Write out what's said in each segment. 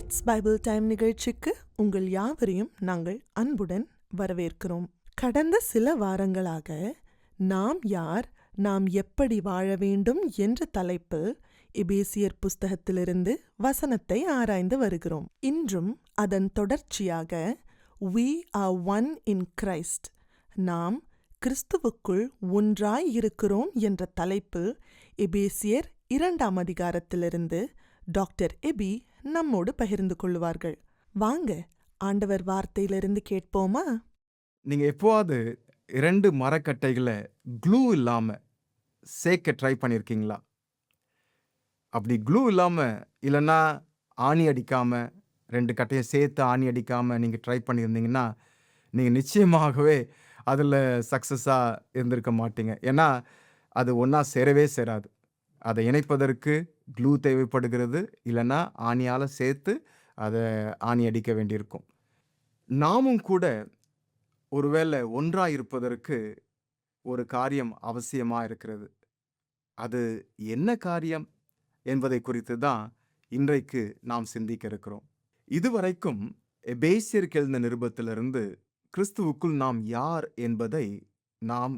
It's Bible time நிகழ்ச்சிக்கு உங்கள் யாவரையும் நாங்கள் அன்புடன் வரவேற்கிறோம். கடந்த சில வாரங்களாக நாம் யார், நாம் எப்படி வாழ வேண்டும் என்ற தலைப்பில் எபேசியர் புஸ்தகத்திலிருந்து வசனத்தை ஆராய்ந்து வருகிறோம். இன்றும் அதன் தொடர்ச்சியாக We are one in Christ, நாம் கிறிஸ்துவுக்குள் ஒன்றாய் இருக்கிறோம் என்ற தலைப்பில் எபேசியர் 2ஆம் அதிகாரத்திலிருந்து டாக்டர் எபி நம்மோடு பகிர்ந்து கொள்வார்கள். வாங்க ஆண்டவர் வார்த்தையிலிருந்து கேட்போமா? நீங்கள் எப்போவாது 2 மரக்கட்டைகளை க்ளூ இல்லாமல் சேர்க்க ட்ரை பண்ணியிருக்கீங்களா? அப்படி க்ளூ இல்லாமல், இல்லைன்னா ஆணி அடிக்காமல், 2 கட்டையை சேர்த்து ஆணி அடிக்காமல் நீங்கள் ட்ரை பண்ணியிருந்தீங்கன்னா, நீங்கள் நிச்சயமாகவே அதில் சக்ஸஸாக இருந்திருக்க மாட்டீங்க. ஏன்னா அது ஒன்றா சேரவே சேராது. அதை இணைப்பதற்கு க்ளூ தேவைப்படுகிறது, இல்லைன்னா ஆணியால் சேர்த்து அதை ஆணி அடிக்க வேண்டியிருக்கும். நாமும் கூட ஒருவேளை ஒன்றாக இருப்பதற்கு ஒரு காரியம் அவசியமாக இருக்கிறது. அது என்ன காரியம் என்பதை குறித்து தான் இன்றைக்கு நாம் சிந்திக்க இருக்கிறோம். இதுவரைக்கும் எபேசியருக்கு எழுதின நிருபத்திலிருந்து கிறிஸ்துவுக்குள் நாம் யார் என்பதை நாம்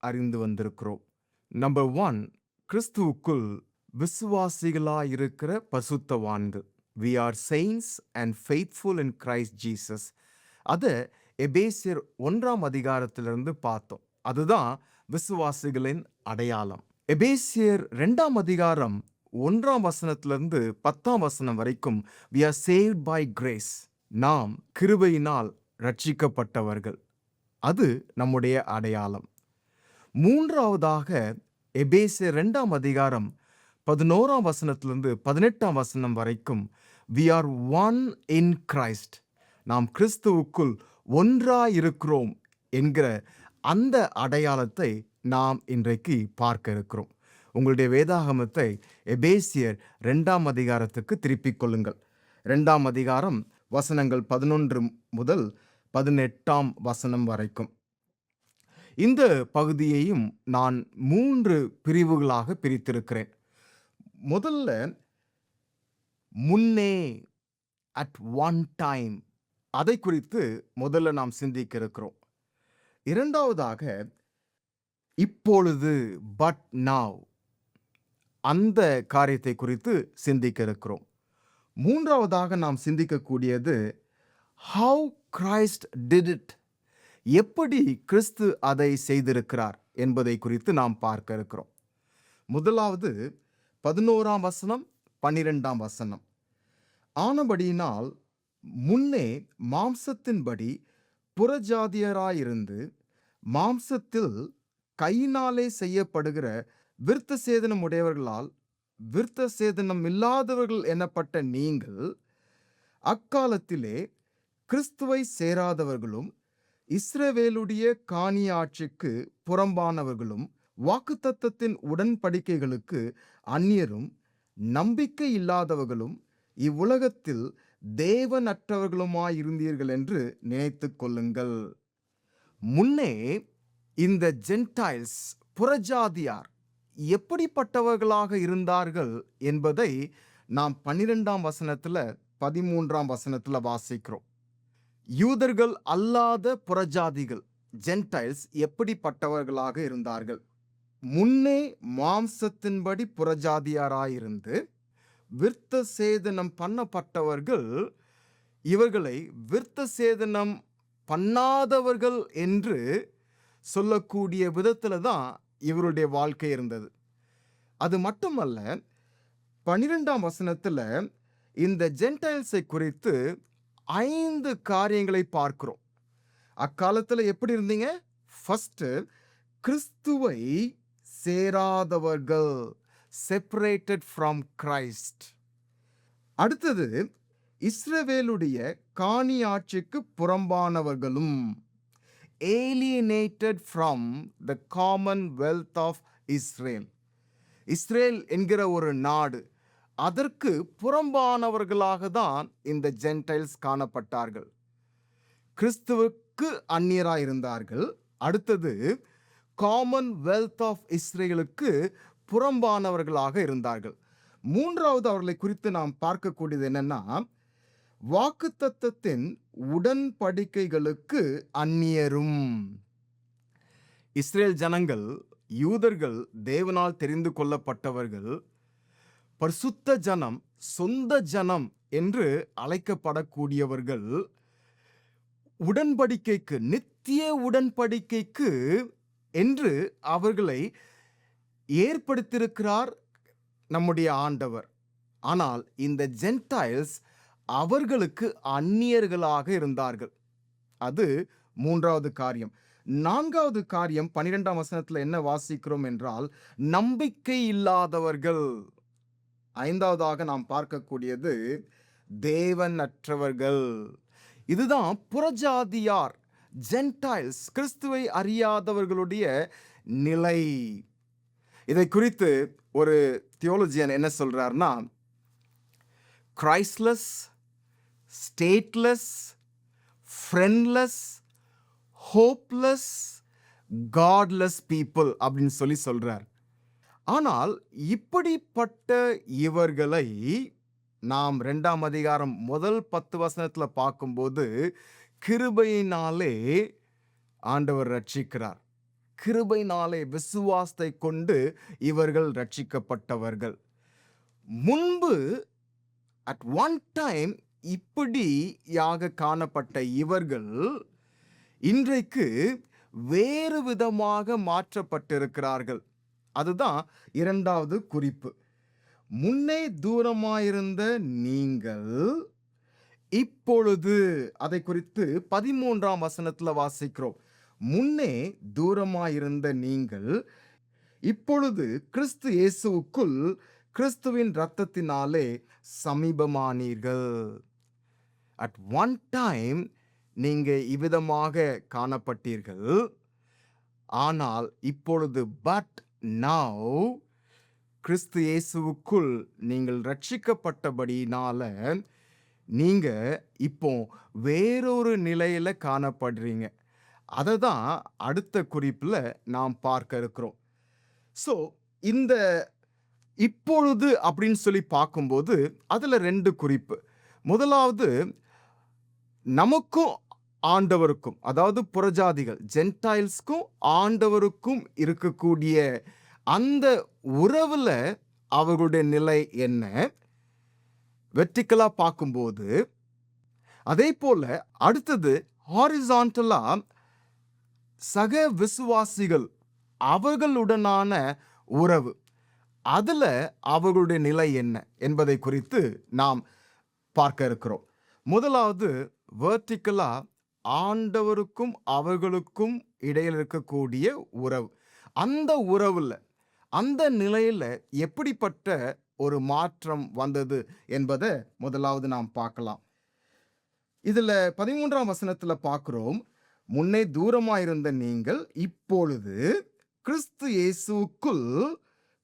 அறிந்து வந்திருக்கிறோம். நம்பர் 1, கிறிஸ்துவுக்குள் விசுவாசிகளாயிருக்கிற பசுத்தவான்கள். We are saints and faithful in Christ Jesus. அதை எபேசியர் 1ஆம் அதிகாரத்திலிருந்து பார்த்தோம். அதுதான் விசுவாசிகளின் அடையாளம். எபேசியர் 2ஆம் அதிகாரம் 1ஆம் வசனத்திலிருந்து 10ஆம் வசனம் வரைக்கும் we are saved by grace. நாம் கிருபையினால் ரட்சிக்கப்பட்டவர்கள். அது நம்முடைய அடையாளம். 3ஆவதாக எபேசியர் 2ஆம் அதிகாரம் 11ஆம் வசனத்திலிருந்து 18ஆம் வசனம் வரைக்கும் we are one in Christ. நாம் கிறிஸ்துவுக்குள் ஒன்றாயிருக்கிறோம் என்கிற அந்த அடையாளத்தை நாம் இன்றைக்கு பார்க்க இருக்கிறோம். உங்களுடைய வேதாகமத்தை எபேசியர் 2ஆம் அதிகாரத்துக்கு திருப்பிக் கொள்ளுங்கள். 2ஆம் அதிகாரம் வசனங்கள் 11 முதல் 18ஆம் வசனம் வரைக்கும். இந்த பகுதியையும் நான் 3 பிரிவுகளாக பிரித்திருக்கிறேன். முதல்ல முன்னே, அட் ஒன் டைம், அதை குறித்து முதல்ல நாம் சிந்திக்க இருக்கிறோம். 2ஆவதாக இப்பொழுது, பட் நவ், அந்த காரியத்தை குறித்து சிந்திக்க இருக்கிறோம். 3ஆவதாக நாம் சிந்திக்கக்கூடியது how Christ did it, எப்படி கிறிஸ்து அதை செய்திருக்கிறார் என்பதை குறித்து நாம் பார்க்க இருக்கிறோம். முதலாவது 11ஆம் வசனம் 12ஆம் வசனம். ஆனபடியினால் முன்னே மாம்சத்தின்படி புறஜாதியராயிருந்து மாம்சத்தில் கையினாலே செய்யப்படுகிற விருத்த சேதனம் உடையவர்களால் விருத்த சேதனம் இல்லாதவர்கள் எனப்பட்ட நீங்கள் அக்காலத்திலே கிறிஸ்துவை சேராதவர்களும் இஸ்ரவேலுடைய காணியாட்சிக்கு புறம்பானவர்களும் வாக்குத்தத்தத்தின் உடன்படிக்கைகளுக்கு அந்நியரும் நம்பிக்கை இல்லாதவர்களும் இவ்வுலகத்தில் தேவனற்றவர்களுமாயிருந்தீர்கள் என்று நினைத்து கொள்ளுங்கள். முன்னே இந்த ஜென்டைல்ஸ், புறஜாதியார் எப்படிப்பட்டவர்களாக இருந்தார்கள் என்பதை நாம் 12ஆம் வசனத்தில் 13ஆம் வசனத்தில் வாசிக்கிறோம். யூதர்கள் அல்லாத புறஜாதிகள், ஜென்டைல்ஸ் எப்படிப்பட்டவர்களாக இருந்தார்கள்? முன்னே மாம்சத்தின்படி புறஜாதியாராயிருந்து விருத்த சேதனம் பண்ணப்பட்டவர்கள் இவர்களை விருத்த சேதனம் பண்ணாதவர்கள் என்று சொல்லக்கூடிய விதத்தில் தான் இவருடைய வாழ்க்கை இருந்தது. அது மட்டுமல்ல, 12ஆம் வசனத்தில் இந்த ஜென்டைல்ஸை குறித்து 5 காரியங்களை பார்க்கிறோம். அக்காலத்தில் எப்படி இருந்தீங்க? ஃபர்ஸ்ட், கிறிஸ்துவை சேராதவர்கள், செப்பரேட்டட் ஃப்ரம் கிரைஸ்ட். அடுத்தது, இஸ்ரவேலுடைய காணியாட்சிக்கு புறம்பானவர்களும், alienated from the commonwealth of Israel. Israel என்கிற ஒரு நாடு, அதற்கு புறம்பானவர்களாக தான் இந்த ஜென்டைல்ஸ் காணப்பட்டார்கள். கிறிஸ்துவுக்கு அந்நியராய் இருந்தார்கள். அடுத்தது, காமன்வெல்த் ஆஃப் இஸ்ரேலுக்கு புறம்பானவர்களாக இருந்தார்கள். 3ஆவது அவர்களை குறித்து நாம் பார்க்கக்கூடியது என்னன்னா, வாக்குத்தத்தத்தின் உடன்படிக்கைகளுக்கு அந்நியரும். இஸ்ரேல் ஜனங்கள், யூதர்கள், தேவனால் தெரிந்து கொள்ளப்பட்டவர்கள், பரிசுத்த ஜனம், சொந்த ஜனம் என்று அழைக்கப்படக்கூடியவர்கள், உடன்படிக்கைக்கு, நித்திய உடன்படிக்கைக்கு என்று அவர்களை ஏற்படுத்தியிருக்கிறார் நம்முடைய ஆண்டவர். ஆனால் இந்த ஜென்டைல்ஸ் அவர்களுக்கு அந்நியர்களாக இருந்தார்கள். அது 3வது காரியம். 4வது காரியம் 12ஆம் வசனத்தில் என்ன வாசிக்கிறோம் என்றால், நம்பிக்கை இல்லாதவர்கள். 5வதாக நாம் பார்க்கக்கூடியது தேவனற்றவர்கள். இதுதான் புறஜாதியார், ஜென்டைல்ஸ், கிறிஸ்துவை அறியாதவர்களுடைய நிலை. இதை குறித்து ஒரு தியோலஜியன் என்ன சொல்றார்னா, கிரைஸ்ட்லெஸ், stateless, friendless, hopeless, cordless people அப்படின்னு சொல்றார். ஆனால் இப்படிப்பட்ட இவர்களை நாம் 2ஆம் அதிகாரம் முதல் 10 வசனத்தில் பார்க்கும்போது கிருபையினாலே ஆண்டவர் ரட்சிக்கிறார். கிருபையினாலே, விசுவாசத்தை கொண்டு இவர்கள் ரட்சிக்கப்பட்டவர்கள். முன்பு at one time இப்படியாக காணப்பட்ட இவர்கள் இன்றைக்கு வேறு விதமாக மாற்றப்பட்டிருக்கிறார்கள். அதுதான் 2வது குறிப்பு. முன்னே தூரமாயிருந்த நீங்கள் இப்பொழுது, அதை குறித்து 13ஆம் வசனத்தில் வாசிக்கிறோம். முன்னே தூரமாயிருந்த நீங்கள் இப்பொழுது கிறிஸ்து இயேசுவுக்குள் கிறிஸ்துவின் இரத்தத்தினாலே சமீபமானீர்கள். அட் ஒன் டைம் நீங்க இவ்விதமாக காணப்பட்டீர்கள். ஆனால் இப்பொழுது பட் நவ் கிறிஸ்து இயேசுவுக்குள் நீங்கள் ரட்சிக்கப்பட்டபடியினால நீங்க இப்போ வேறொரு நிலையில காணப்படுறீங்க. அதை தான் அடுத்த குறிப்பில் நாம் பார்க்க இருக்கிறோம். ஸோ இந்த இப்பொழுது அப்படின்னு சொல்லி பார்க்கும்போது அதில் 2 குறிப்பு. முதலாவது, நமக்கும் ஆண்டவருக்கும், அதாவது புறஜாதிகள், ஜென்டைல்ஸ்க்கும் ஆண்டவருக்கும் இருக்கக்கூடிய அந்த உறவுல அவர்களுடைய நிலை என்ன, வெர்டிக்கலா பார்க்கும்போது. அதே போல அடுத்தது ஹாரிசான்டலா சக விசுவாசிகள் அவர்களுடனான உறவு, அதுல அவர்களுடைய நிலை என்ன என்பதை குறித்து நாம் பார்க்க இருக்கிறோம். முதலாவது, வெர்டிக்கலா ஆண்டவருக்கும் அவர்களுக்கும் இடையில் இருக்கக்கூடிய உறவு. அந்த உறவுல, அந்த நிலையில எப்படிப்பட்ட ஒரு மாற்றம் வந்தது என்பதை முதலாவது நாம் பார்க்கலாம். இதுல 13ஆம் வசனத்துல பார்க்கிறோம், முன்னே தூரமாயிருந்த நீங்கள் இப்பொழுது கிறிஸ்து இயேசுவுக்குள்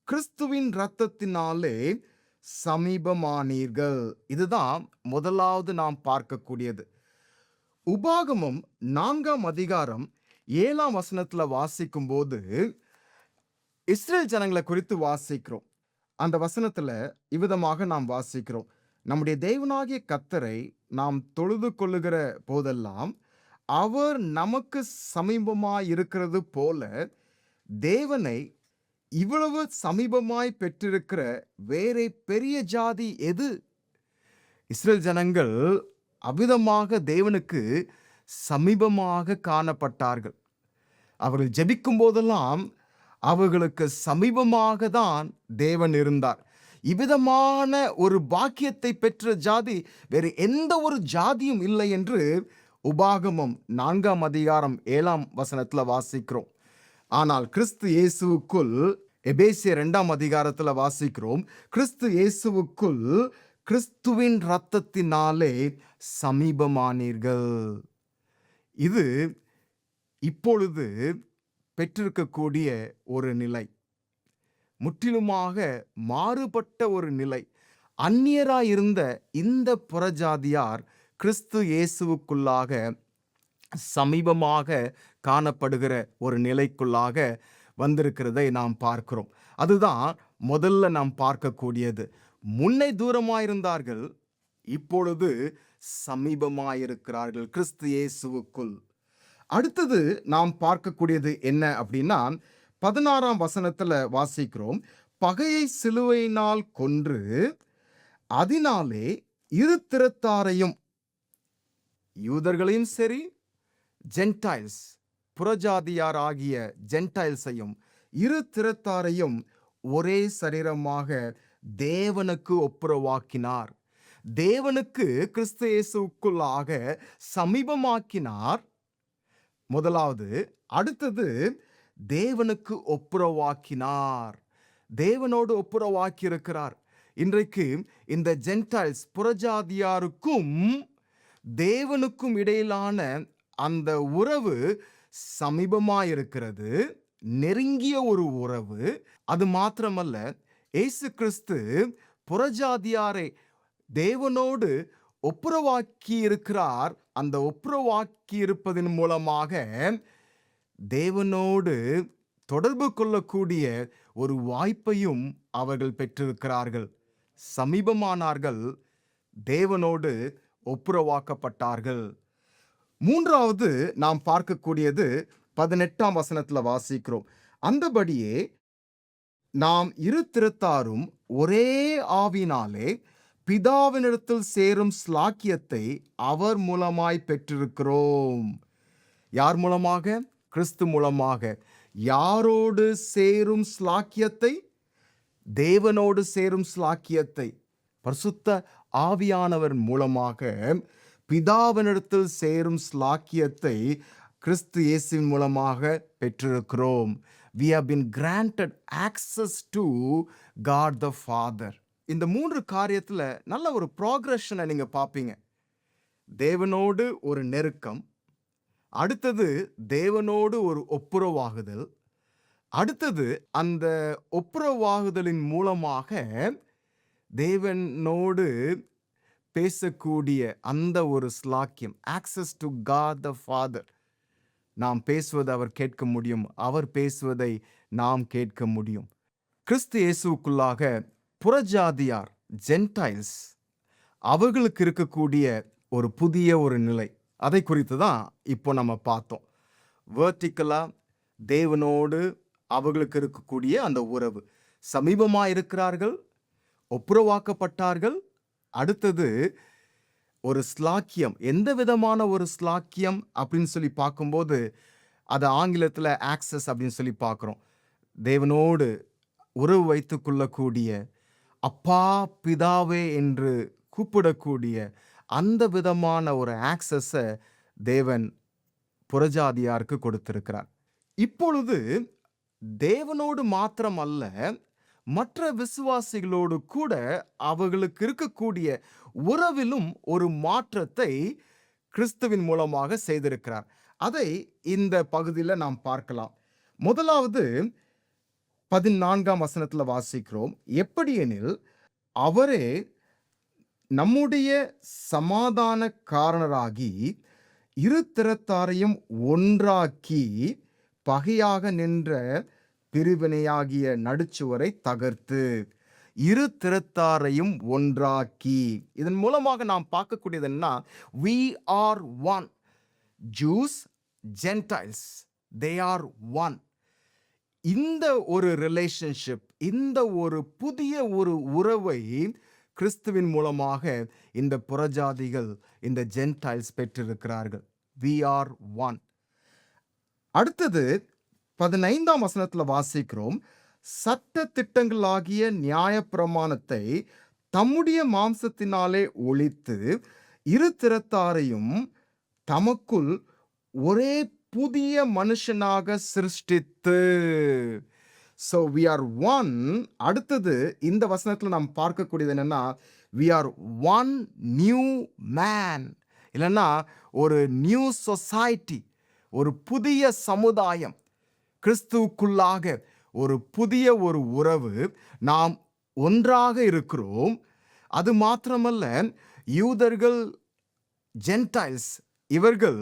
கிறிஸ்துவின் இரத்தத்தினாலே சமீபமானீர்கள். இதுதான் முதலாவது நாம் பார்க்கக்கூடியது. உபாகமம் 4ஆம் அதிகாரம் 7ஆம் வசனத்துல வாசிக்கும் போது இஸ்ரேல் ஜனங்களை குறித்து வாசிக்கிறோம். அந்த வசனத்துல இவ்விதமாக நாம் வாசிக்கிறோம், நம்முடைய தேவனாகிய கர்த்தரை நாம் தொழுது கொள்ளுகிற போதெல்லாம் அவர் நமக்கு சமீபமாய் இருக்கிறது போல தேவனை இவ்வளவு சமீபமாய் பெற்றிருக்கிற வேறே பெரிய ஜாதி எது? இஸ்ரேல் ஜனங்கள் அவ்விதமாக தேவனுக்கு சமீபமாக காணப்பட்டார்கள். அவர்கள் ஜெபிக்கும் போதெல்லாம் அவர்களுக்கு சமீபமாக தான் தேவன் இருந்தார். இவ்விதமான ஒரு பாக்கியத்தை பெற்ற ஜாதி வேறு எந்த ஒரு ஜாதியும் இல்லை என்று உபாகமம் 4ஆம் அதிகாரம் 7ஆம் வசனத்துல வாசிக்கிறோம். ஆனால் கிறிஸ்து இயேசுவுக்குள், எபேசியர் 2ஆம் அதிகாரத்துல வாசிக்கிறோம், கிறிஸ்து இயேசுவுக்குள் கிறிஸ்துவின் இரத்தத்தினாலே சமீபமானீர்கள். இது இப்பொழுது பெற்றிருக்கக்கூடிய ஒரு நிலை, முற்றிலுமாக மாறுபட்ட ஒரு நிலை. அந்நியராயிருந்த இந்த புறஜாதியார் கிறிஸ்து இயேசுவுக்குள்ளாக சமீபமாக காணப்படுகிற ஒரு நிலைக்குள்ளாக வந்திருக்கிறதை நாம் பார்க்கிறோம். அதுதான் முதல்ல நாம் பார்க்கக்கூடியது. முன்னே தூரமாயிருந்தார்கள், இப்பொழுது சமீபமாயிருக்கிறார்கள் கிறிஸ்து இயேசுவுக்குள். அடுத்தது நாம் பார்க்கக்கூடியது என்ன அப்படின்னா, 16ஆம் வசனத்துல வாசிக்கிறோம், பகையை சிலுவையினால் கொன்று அதனாலே இரு திறத்தாரையும், யூதர்களையும் சரி ஜென்டைல்ஸ் புறஜாதியார் ஆகிய ஜென்டைல்ஸையும் இரு திறத்தாரையும் ஒரே சரீரமாக தேவனுக்கு ஒப்புரவாக்கினார். தேவனுக்கு கிறிஸ்து இயேசுக்குள்ளாக சமீபமாக்கினார் முதலாவது. அடுத்தது தேவனுக்கு ஒப்புரவாக்கினார், தேவனோடு ஒப்புரவாக்கி இருக்கிறார். இன்றைக்கு இந்த ஜென்டைல்ஸ் புறஜாதியாருக்கும் தேவனுக்கும் இடையிலான அந்த உறவு சமீபமாயிருக்கிறது, நெருங்கிய ஒரு உறவு. அது மாத்திரமல்ல, இயேசு கிறிஸ்து புறஜாதியாரை தேவனோடு ஒப்புரவாக்கி இருக்கிறார். அந்த ஒப்புரவாக்கி இருப்பதன் மூலமாக தேவனோடு தொடர்பு கொள்ளக்கூடிய ஒரு வாய்ப்பையும் அவர்கள் பெற்றிருக்கிறார்கள். சமீபமானார்கள், தேவனோடு ஒப்புரவாக்கப்பட்டார்கள். மூன்றாவது நாம் பார்க்கக்கூடியது 18ஆம் வசனத்துல வாசிக்கிறோம், அந்தபடியே நாம் இரு திறத்தாரும் ஒரே ஆவினாலே பிதாவினிடத்தில் சேரும் ஸ்லாக்கியத்தை அவர் மூலமாய் பெற்றிருக்கிறோம். யார் மூலமாக? கிறிஸ்து மூலமாக. யாரோடு சேரும் ஸ்லாக்கியத்தை? தேவனோடு சேரும் ஸ்லாக்கியத்தை பரிசுத்த ஆவியானவர் மூலமாக பிதாவினிடத்தில் சேரும் ஸ்லாக்கியத்தை கிறிஸ்து இயேசுவின் மூலமாக பெற்றிருக்கிறோம். We have been granted access to God the Father. இந்த மூன்று காரியத்துல நல்ல ஒரு ப்ராக்ரஷனை நீங்க பார்ப்பீங்க. தேவனோடு ஒரு நெருக்கம், அடுத்தது தேவனோடு ஒரு ஒப்புரவாகுதல், அடுத்தது அந்த ஒப்புரவாகுதலின் மூலமாக தேவனோடு பேசக்கூடிய அந்த ஒரு ஸ்லாக்கியம், access to God the Father. நாம் பேசுவதை அவர் கேட்க முடியும், அவர் பேசுவதை நாம் கேட்க முடியும். கிறிஸ்து இயேசுக்குள்ளாக புறஜாதியார் ஜென்டைல்ஸ் அவர்களுக்கு இருக்கக்கூடிய ஒரு புதிய ஒரு நிலை, அதை குறித்து தான் இப்போ நம்ம பார்த்தோம். வெர்டிக்கலா தேவனோடு அவர்களுக்கு இருக்கக்கூடிய அந்த உறவு, சமீபமாக இருக்கிறார்கள், ஒப்புரவாக்கப்பட்டார்கள். அடுத்தது ஒரு ஸ்லாக்கியம், எந்த விதமான ஒரு ஸ்லாக்கியம் அப்படின்னு சொல்லி பார்க்கும்போது அது ஆங்கிலத்தில் ஆக்சஸ் அப்படின்னு சொல்லி பார்க்குறோம். தேவனோடு உறவு வைத்து கொள்ளக்கூடிய, அப்பா பிதாவே என்று கூப்பிடக்கூடிய அந்த விதமான ஒரு ஆக்சஸை தேவன் புறஜாதியாருக்கு கொடுத்திருக்கிறார். இப்பொழுது தேவனோடு மாத்திரம் அல்ல, மற்ற விசுவாசிகளோடு கூட அவர்களுக்கு இருக்கக்கூடிய உறவிலும் ஒரு மாற்றத்தை கிறிஸ்துவின் மூலமாக செய்திருக்கிறார். அதை இந்த பகுதியில் நாம் பார்க்கலாம். முதலாவது 14ஆம் வசனத்தில் வாசிக்கிறோம், எப்படியெனில் அவரே நம்முடைய சமாதான காரணராகி இரு திறத்தாரையும் ஒன்றாக்கி பகையாக நின்ற பிரிவினையாகிய நடுச்சுவரை தகர்த்து, இரு திறத்தாரையும் ஒன்றாக்கி. இதன் மூலமாக நாம் பார்க்கக்கூடியது என்ன? we are one. Jews, Gentiles, they are one. இந்த ஒரு ரிலேஷன்ஷிப், இந்த ஒரு புதிய ஒரு உறவை கிறிஸ்துவின் மூலமாக இந்த புறஜாதிகள், இந்த ஜென்டைல்ஸ் பெற்றிருக்கிறார்கள். we are one. அடுத்தது 15ஆம் வசனத்தில் வாசிக்கிறோம், சட்ட திட்டங்களாகிய நியாயப்பிரமாணத்தை தம்முடைய மாம்சத்தினாலே ஒழித்து இரு திறத்தாரையும் தமக்குள் ஒரே புதிய மனுஷனாக சிருஷ்டித்து. So we are one. அடுத்தது இந்த வசனத்தில் நாம் பார்க்கக்கூடியது என்னன்னா, we are one new man, இல்லைன்னா ஒரு நியூ சொசைட்டி, ஒரு புதிய சமுதாயம், கிறிஸ்துவுக்குள்ளாக ஒரு புதிய ஒரு உறவு. நாம் ஒன்றாக இருக்கிறோம். அது மாத்திரமல்ல, யூதர்கள், ஜென்டைல்ஸ் இவர்கள்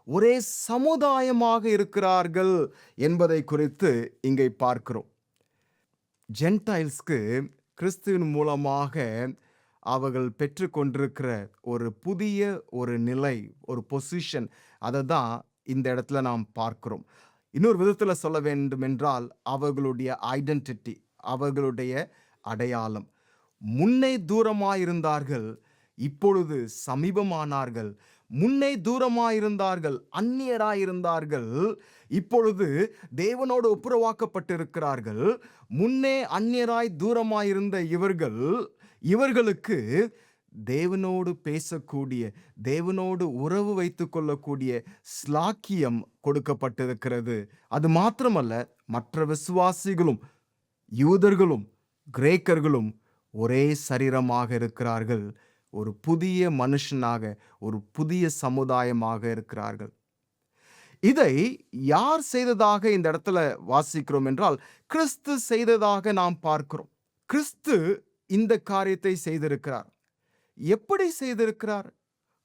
ஒரே சமுதாயமாக இருக்கிறார்கள் என்பதை குறித்து இங்கே பார்க்கிறோம். ஜென்டைல்ஸ்க்கு கிறிஸ்துவின் மூலமாக அவர்கள் பெற்றுக்கொண்டிருக்கிற ஒரு புதிய ஒரு நிலை, ஒரு பொசிஷன், அதை தான் இந்த இடத்துல நாம் பார்க்கிறோம். இன்னொரு விதத்துல சொல்ல வேண்டுமென்றால் அவர்களுடைய ஐடென்டிட்டி, அவர்களுடைய அடையாளம். முன்னே தூரமாயிருந்தார்கள், இப்பொழுது சமீபமானார்கள். முன்னே தூரமாயிருந்தார்கள், அந்நியராயிருந்தார்கள், இப்பொழுது தேவனோடு ஒப்புரவாக்கப்பட்டிருக்கிறார்கள். முன்னே அந்நியராய் தூரமாயிருந்த இவர்களுக்கு தேவனோடு பேசக்கூடிய, தேவனோடு உறவு வைத்துக் கொள்ளக்கூடிய ஸ்லாக்கியம் கொடுக்கப்பட்டிருக்கிறது. அது மாத்திரமல்ல, மற்ற விசுவாசிகளும், யூதர்களும், கிரேக்கர்களும் ஒரே சரீரமாக இருக்கிறார்கள். ஒரு புதிய மனுஷனாக, ஒரு புதிய சமுதாயமாக இருக்கிறார்கள். இதை யார் செய்ததாக இந்த இடத்துல வாசிக்கிறோம் என்றால், கிறிஸ்து செய்ததாக நாம் பார்க்கிறோம். கிறிஸ்து இந்த காரியத்தை செய்திருக்கிறார். எப்படி செய்திருக்கிறார்?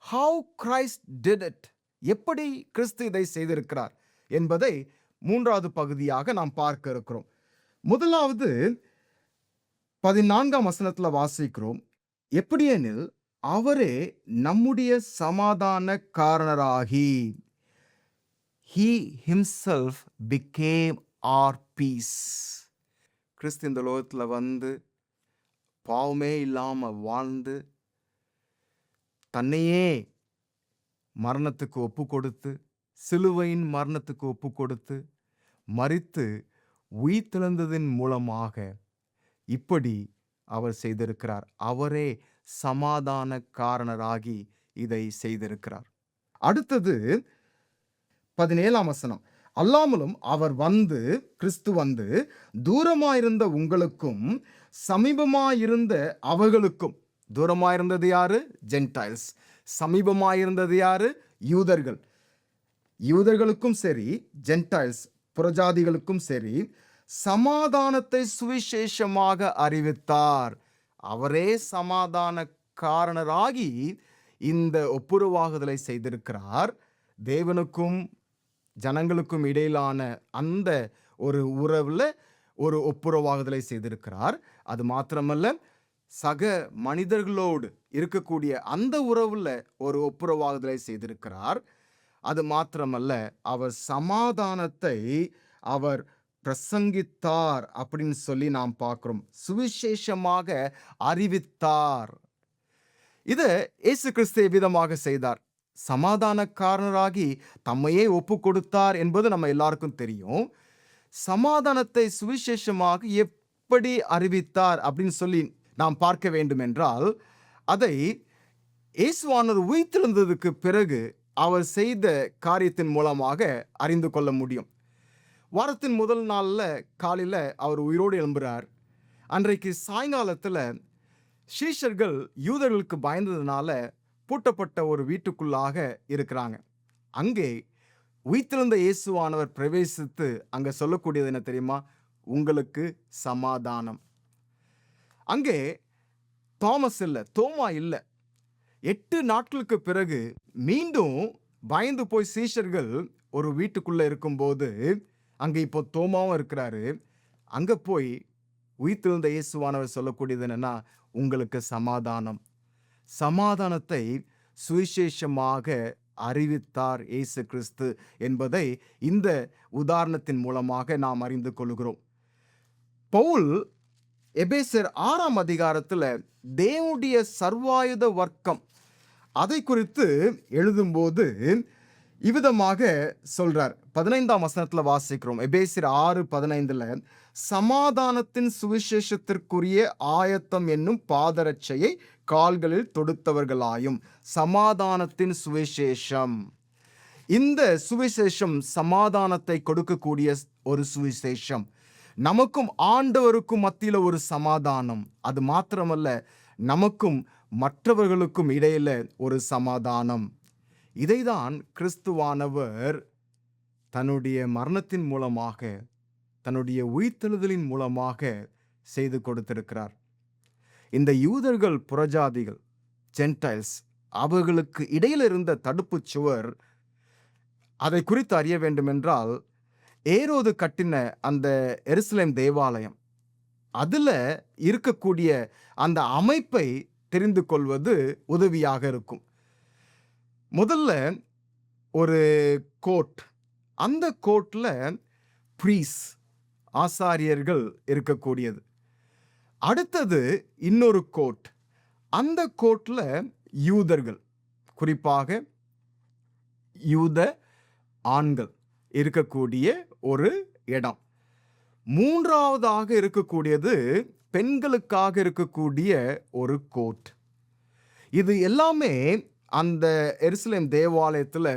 How Christ did it. எப்படி கிறிஸ்து இதை செய்திருக்கிறார் என்பதை மூன்றாவது பகுதியாக நாம் பார்க்க இருக்கிறோம். முதலாவது 14ஆம் வசனத்துல வாசிக்கிறோம். எப்படியெனில் அவரே நம்முடைய சமாதான காரணராகி, He himself became our peace. கிறிஸ்து இந்த லோகத்துல வந்து பாவமே இல்லாம வாழ்ந்து தன்னையே மரணத்துக்கு ஒப்பு கொடுத்து, சிலுவையின் மரணத்துக்கு ஒப்பு கொடுத்து, மரித்து உயிர்த்தெழுந்ததின் மூலமாக இப்படி அவர் செய்திருக்கிறார். அவரே சமாதான காரணராகி இதை செய்திருக்கிறார். அடுத்தது 17ஆம் வசனம். அல்லாமலும் அவர் வந்து, கிறிஸ்து வந்து தூரமாயிருந்த உங்களுக்கும் சமீபமாயிருந்த அவர்களுக்கும், தூரமாயிருந்தது யாரு? ஜென்டைல்ஸ். சமீபமாயிருந்தது யாரு? யூதர்கள். யூதர்களுக்கும் சரி, ஜென்டைல்ஸ் புறஜாதிகளுக்கும் சரி, சமாதானத்தை சுவிசேஷமாக அறிவித்தார். அவரே சமாதான காரணராகி இந்த ஒப்புரவாகுதலை செய்திருக்கிறார். தேவனுக்கும் ஜனங்களுக்கும் இடையிலான அந்த ஒரு உறவுல ஒரு ஒப்புரவாகுதலை செய்திருக்கிறார். அது மாத்திரமல்ல, சக மனிதர்களோடு இருக்கக்கூடிய அந்த உறவுல ஒரு ஒப்புரவாகுதலை செய்திருக்கிறார். அது மாத்திரமல்ல, அவர் சமாதானத்தை அவர் பிரசங்கித்தார் அப்படின்னு சொல்லி நாம் பார்க்கிறோம். சுவிசேஷமாக அறிவித்தார். இதை இயேசு கிறிஸ்து விதமாக செய்தார். சமாதானக்காரராகி தம்மையே ஒப்பு கொடுத்தார் என்பது நம்ம எல்லாருக்கும் தெரியும். சமாதானத்தை சுவிசேஷமாக எப்படி அறிவித்தார் அப்படின்னு சொல்லி நாம் பார்க்க வேண்டும் என்றால், அதை இயேசுவானவர் உயிர்த்தெழுந்ததுக்கு பிறகு அவர் செய்த காரியத்தின் மூலமாக அறிந்து கொள்ள முடியும். வாரத்தின் முதல் நாள்ல காலையில அவர் உயிரோடு எழும்புறார். அன்றைக்கு சாயங்காலத்துல சீஷர்கள் யூதர்களுக்கு பயந்ததுனால பூட்டப்பட்ட ஒரு வீட்டுக்குள்ளாக இருக்கிறாங்க. அங்கே உயிர்த்தெழுந்த இயேசுவானவர் பிரவேசித்து அங்க சொல்லக்கூடியது என்ன தெரியுமா? உங்களுக்கு சமாதானம். அங்கே தோமஸ் இல்ல, தோமா இல்ல. 8 நாட்களுக்கு பிறகு மீண்டும் பயந்து போய் சீஷர்கள் ஒரு வீட்டுக்குள்ள இருக்கும்போது, அங்க இப்போ தோமாவும் இருக்கிறாரு. அங்க போய் உயிர்த்தெழுந்த இயேசுவானவர் சொல்லக்கூடியது என்னன்னா, உங்களுக்கு சமாதானம். சமாதானத்தை சுவிசேஷமாக அறிவித்தார் இயேசு கிறிஸ்து என்பதை இந்த உதாரணத்தின் மூலமாக நாம் அறிந்து கொள்கிறோம். பவுல் எபேசியர் 6ஆம் அதிகாரத்துல தேவனுடைய சர்வாயுத வர்க்கம் அதை குறித்து எழுதும்போது இவ்விதமாக சொல்றார். 15ஆம் வசனத்துல வாசிக்கிறோம். எபேசியர் 6:15, சமாதானத்தின் சுவிசேஷத்திற்குரிய ஆயத்தம் என்னும் பாதரட்சையை கால்களில் தொடுத்தவர்களாயும். சமாதானத்தின் சுவிசேஷம். இந்த சுவிசேஷம் சமாதானத்தை கொடுக்கக்கூடிய ஒரு சுவிசேஷம். நமக்கும் ஆண்டவருக்கும் மத்தியில ஒரு சமாதானம். அது மாத்திரமல்ல, நமக்கும் மற்றவர்களுக்கும் இடையில ஒரு சமாதானம். இதைதான் கிறிஸ்துவானவர் தன்னுடைய மரணத்தின் மூலமாக, தன்னுடைய உயிர்த்தெழுதலின் மூலமாக செய்து கொடுத்திருக்கிறார். இந்த யூதர்கள், புறஜாதிகள், ஜென்டைல்ஸ், அவர்களுக்கு இடையில் இருந்த தடுப்பு சுவர், அதை குறித்து அறிய வேண்டுமென்றால், ஏரோது கட்டின அந்த எருசலேம் தேவாலயம், அதுல இருக்கக்கூடிய அந்த அமைப்பை தெரிந்து கொள்வது உதவியாக இருக்கும். முதல்ல ஒரு கோட், அந்த கோட்ல ப்ரீஸ், ஆசாரியர்கள் இருக்கக்கூடியது. அடுத்தது இன்னொரு கோட், அந்த கோட்ல யூதர்கள், குறிப்பாக யூத ஆண்கள் இருக்கக்கூடிய ஒரு இடம். மூன்றாவதாக இருக்கக்கூடியது பெண்களுக்காக இருக்கக்கூடிய ஒரு கோட். இது எல்லாமே அந்த எருசலேம் தேவாலயத்தில்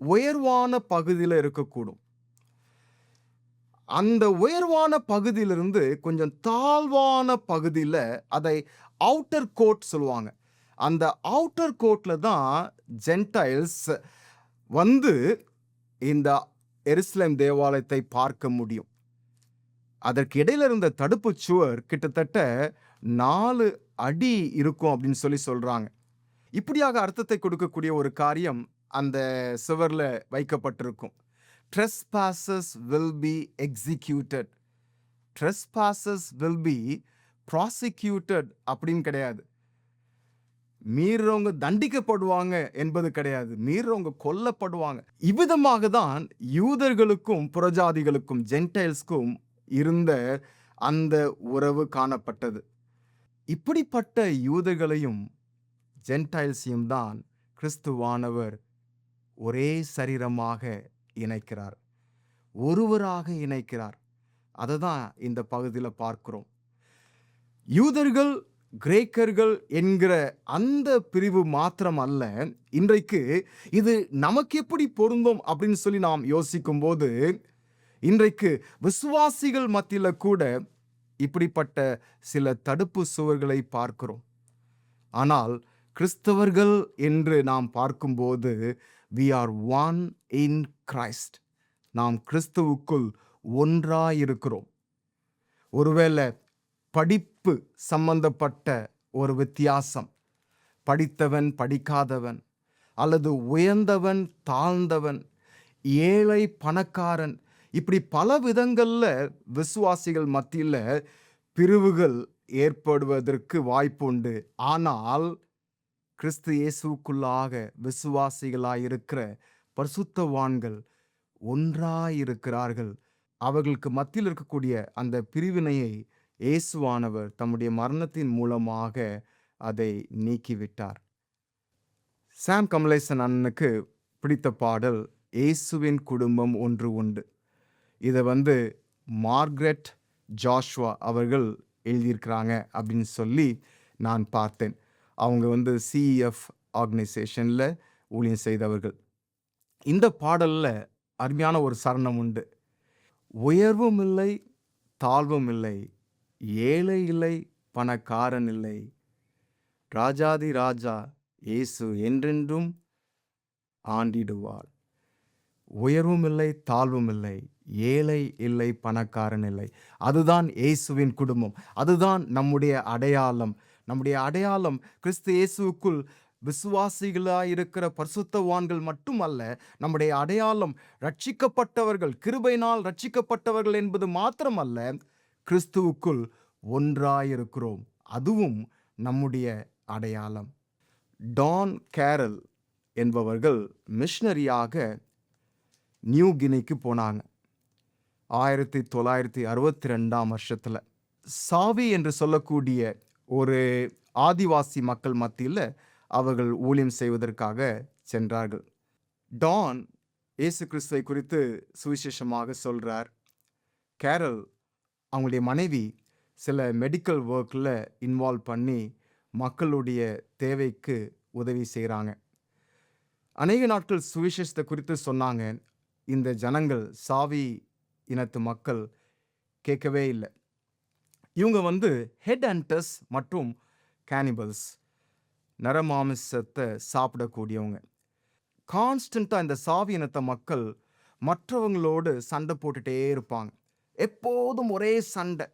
உயர்வான பகுதியில் இருக்கக்கூடும். அந்த உயர்வான பகுதியிலிருந்து கொஞ்சம் தாழ்வான பகுதியில் அதை அவுட்டர் கோட் சொல்லுவாங்க. அந்த அவுட்டர் கோட்ல தான் ஜென்டைல்ஸ் வந்து இந்த எருசலேம் தேவாலயத்தை பார்க்க முடியும். அதற்கு இடையில இருந்த தடுப்பு சுவர் கிட்டத்தட்ட 4 அடி இருக்கும் அப்படின்னு சொல்றாங்க. இப்படியாக அர்த்தத்தை கொடுக்கக்கூடிய ஒரு காரியம் அந்த சுவர்ல வைக்கப்பட்டிருக்கும். Trespassers will be executed. Trespassers will be prosecuted அப்படின்னு கிடையாது. மீறவங்க தண்டிக்கப்படுவாங்க என்பது கிடையாது. மீறவங்க கொல்லப்படுவாங்க. இவ்விதமாக தான் யூதர்களுக்கும் புறஜாதிகளுக்கும் ஜென்டைல்ஸ்க்கும் இருந்த அந்த உறவு காணப்பட்டது. இப்படிப்பட்ட யூதர்களையும் ஜென்டைல்ஸையும் தான் கிறிஸ்துவானவர் ஒரே சரீரமாக இணைக்கிறார், ஒருவராக இணைக்கிறார். அதை தான் இந்த பகுதியில் பார்க்கிறோம். யூதர்கள் கிரேக்கர்கள் என்கிற அந்த பிரிவு மாத்திரம் அல்ல, இன்றைக்கு இது நமக்கு எப்படி பொருந்தும் அப்படின்னு நாம் யோசிக்கும் போது, இன்றைக்கு விசுவாசிகள் மத்தியில் கூட இப்படிப்பட்ட சில தடுப்பு சுவர்களை பார்க்கிறோம். ஆனால் கிறிஸ்தவர்கள் என்று நாம் பார்க்கும்போது we are one in Christ. நாம் கிறிஸ்துவுக்குள் ஒன்றாயிருக்கிறோம். ஒருவேளை படிப்பு சம்பந்தப்பட்ட ஒரு வித்தியாசம், படித்தவன் படிக்காதவன், அல்லது உயர்ந்தவன் தாழ்ந்தவன், ஏழை பணக்காரன், இப்படி பல விதங்கள்ல விசுவாசிகள் மத்தியில் பிரிவுகள் ஏற்படுவதற்கு வாய்ப்புண்டு. ஆனால் கிறிஸ்து இயேசுக்குள்ளாக விசுவாசிகளாயிருக்கிற பரிசுத்தவான்கள் ஒன்றாயிருக்கிறார்கள். அவர்களுக்கு மத்தியில் இருக்கக்கூடிய அந்த பிரிவினையை இயேசுவானவர் தம்முடைய மரணத்தின் மூலமாக அதை நீக்கிவிட்டார். சாம் கமலேசன் அண்ணனுக்கு பிடித்த பாடல் இயேசுவின் குடும்பம் ஒன்று உண்டு. இதை மார்கரெட் ஜாஷ்வா அவர்கள் எழுதியிருக்கிறாங்க அப்படின்னு நான் பார்த்தேன். அவங்க சிஎஃப் ஆர்கனைசேஷனில் ஊழியம் செய்தவர்கள். இந்த பாடலில் அருமையான ஒரு சரணம் உண்டு. உயர்வும் இல்லை தாழ்வும் இல்லை, ஏழை இல்லை பணக்காரன் இல்லை, ராஜாதி ராஜா இயேசு என்றென்றும் ஆண்டிடுவார். உயர்வும் இல்லை தாழ்வும் இல்லை, ஏழை இல்லை பணக்காரன் இல்லை. அதுதான் இயேசுவின் குடும்பம். அதுதான் நம்முடைய அடையாளம். நம்முடைய அடையாளம் கிறிஸ்து இயேசுவுக்குள் விசுவாசிகளாயிருக்கிற பரிசுத்தவான்கள் மட்டுமல்ல, நம்முடைய அடையாளம் ரட்சிக்கப்பட்டவர்கள், கிருபையினால் ரட்சிக்கப்பட்டவர்கள் என்பது மாத்திரமல்ல, கிறிஸ்துவுக்குள் ஒன்றாயிருக்கிறோம். அதுவும் நம்முடைய அடையாளம். டான் கேரல் என்பவர்கள் மிஷனரியாக நியூ கினிக்கு போனாங்க 1962ஆம் வருஷத்தில். சாவி என்று சொல்லக்கூடிய ஒரு ஆதிவாசி மக்கள் மத்தியில் அவர்கள் ஊழியம் செய்வதற்காக சென்றார்கள். டான் இயேசு கிறிஸ்துவை குறித்து சுவிசேஷமாக சொல்கிறார். கேரல் அவங்களுடைய மனைவி சில மெடிக்கல் ஒர்க்கில் இன்வால்வ் பண்ணி மக்களுடைய தேவைக்கு உதவி செய்கிறாங்க. அநேக நாட்கள் சுவிசேஷத்தை குறித்து சொன்னாங்க. இந்த ஜனங்கள், சாவி இனத்து மக்கள் கேட்கவே இல்லை. இவங்க ஹெட் ஹண்டர்ஸ் மற்றும் கேனிபல்ஸ், நரமாமிசத்தை சாப்பிடக்கூடியவங்க. கான்ஸ்டண்ட்டாக இந்த சாவி இனத்த மக்கள் மற்றவங்களோடு சண்டை போட்டுகிட்டே இருப்பாங்க. எப்போதும் ஒரே சண்டை.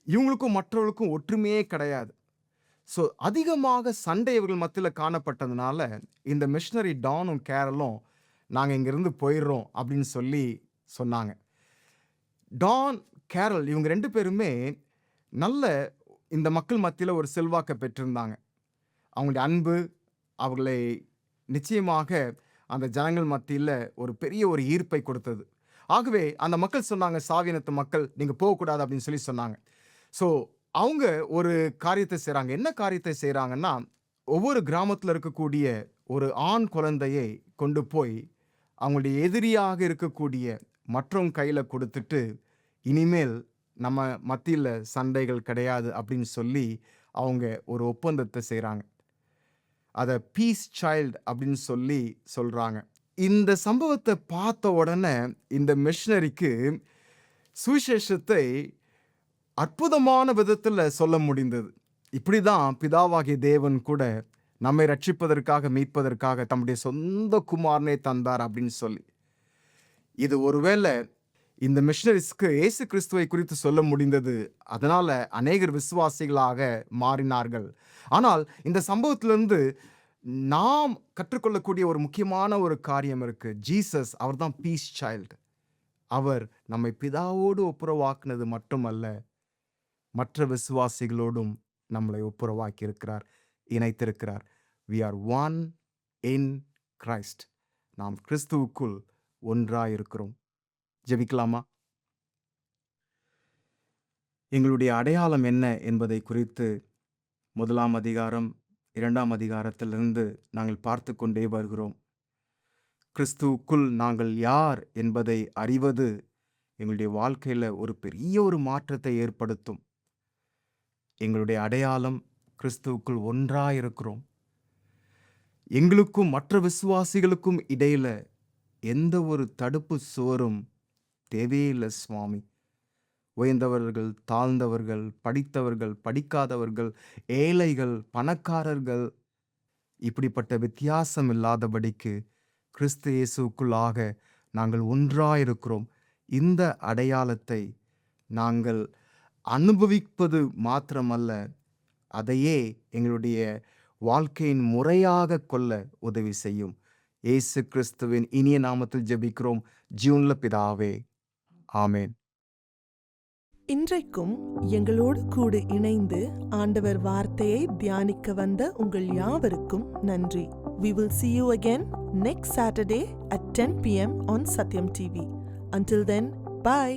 இவங்களுக்கும் மற்றவர்களுக்கும் ஒற்றுமையே கிடையாது. ஸோ அதிகமாக சண்டை இவர்கள் மத்தியில் காணப்பட்டதுனால இந்த மிஷனரி டானும் கேரலும் நாங்கள் இங்கேருந்து போயிடுறோம் அப்படின்னு சொன்னாங்க. டான், கேரல் இவங்க 2 பேருமே நல்ல இந்த மக்கள் மத்தியில ஒரு செல்வாக்க பெற்றிருந்தாங்க. அவங்களுடைய அன்பு அவர்களை நிச்சயமாக அந்த ஜனங்கள் மத்தியில ஒரு பெரிய ஒரு ஈர்ப்பை கொடுத்தது. ஆகவே அந்த மக்கள் சொன்னாங்க, சாவியனத்து மக்கள் நீங்க போகக்கூடாது அப்படின்னு சொன்னாங்க. ஸோ அவங்க ஒரு காரியத்தை செய்றாங்க. என்ன காரியத்தை செய்றாங்கன்னா, ஒவ்வொரு கிராமத்துல இருக்கக்கூடிய ஒரு ஆண் குழந்தையை கொண்டு போய் அவங்களுடைய எதிரியாக இருக்கக்கூடிய மற்றவங்க கையில குடுத்துட்டு, இனிமேல் நம்ம மத்தியில சண்டைகள் கிடையாது அப்படின்னு சொல்லி அவங்க ஒரு ஒப்பந்தத்த செய்றாங்க. அத பீஸ் சைல்ட் அப்படின்னு சொல்லி சொல்றாங்க. இந்த சம்பவத்த பார்த்த உடனே இந்த மிஷனரிக்கு சுவிசேஷத்தை அற்புதமான விதத்துல சொல்ல முடிந்தது. இப்படிதான் பிதாவாகிய தேவன் கூட நம்மை ரட்சிப்பதற்காக, மீட்பதற்காக தம்முடைய சொந்த குமாரனை தந்தார் அப்படின்னு சொல்லி. இது ஒருவேளை இந்த மிஷனரிஸ்க்கு இயேசு கிறிஸ்துவை குறித்து சொல்ல முடிந்தது. அதனால அநேகர் விசுவாசிகளாக மாறினார்கள். ஆனால் இந்த சம்பவத்திலிருந்து நாம் கற்றுக்கொள்ளக்கூடிய ஒரு முக்கியமான ஒரு காரியம் இருக்கு. ஜீசஸ் அவர்தான் பீஸ் சைல்ட். அவர் நம்மை பிதாவோடு ஒப்புரவாக்குனது மட்டுமல்ல, மற்ற விசுவாசிகளோடும் நம்மளை ஒப்புரவாக்கி இருக்கிறார், இணைத்திருக்கிறார். We are one in Christ. நாம் கிறிஸ்துவுக்குள் ஒன்றாயிருக்கிறோம். ஜெபிக்கலாமா? எங்களுடைய அடையாளம் என்ன என்பதை குறித்து 1ஆம் அதிகாரம் 2ஆம் அதிகாரத்திலிருந்து நாங்கள் பார்த்து கொண்டே வருகிறோம். கிறிஸ்துவுக்குள் நாங்கள் யார் என்பதை அறிவது எங்களுடைய வாழ்க்கையில ஒரு பெரிய ஒரு மாற்றத்தை ஏற்படுத்தும். எங்களுடைய அடையாளம் கிறிஸ்துவுக்குள் ஒன்றாயிருக்கிறோம். எங்களுக்கும் மற்ற விசுவாசிகளுக்கும் இடையில எந்த ஒரு தடுப்பு சுவரும் தேவையில்லை சுவாமி. உயர்ந்தவர்கள், தாழ்ந்தவர்கள், படித்தவர்கள், படிக்காதவர்கள், ஏழைகள், பணக்காரர்கள், இப்படிப்பட்ட வித்தியாசம் இல்லாதபடிக்கு கிறிஸ்து இயேசுக்குள்ளாக நாங்கள் ஒன்றாயிருக்கிறோம். இந்த அடையாளத்தை நாங்கள் அனுபவிப்பது மாத்திரமல்ல, அதையே எங்களுடைய வாழ்க்கையின் முறையாக கொள்ள உதவி செய்யும். இயேசு கிறிஸ்துவின் இனிய நாமத்தில் ஜெபிக்கிறோம் ஜீவனுள்ள பிதாவே, ஆமேன். இன்றைக்கும் எங்களோடு கூட இணைந்து ஆண்டவர் வார்த்தையை தியானிக்க வந்த உங்கள் யாவருக்கும் நன்றி. We will see you again next Saturday at 10 p.m. on Satyam TV. Until then, bye.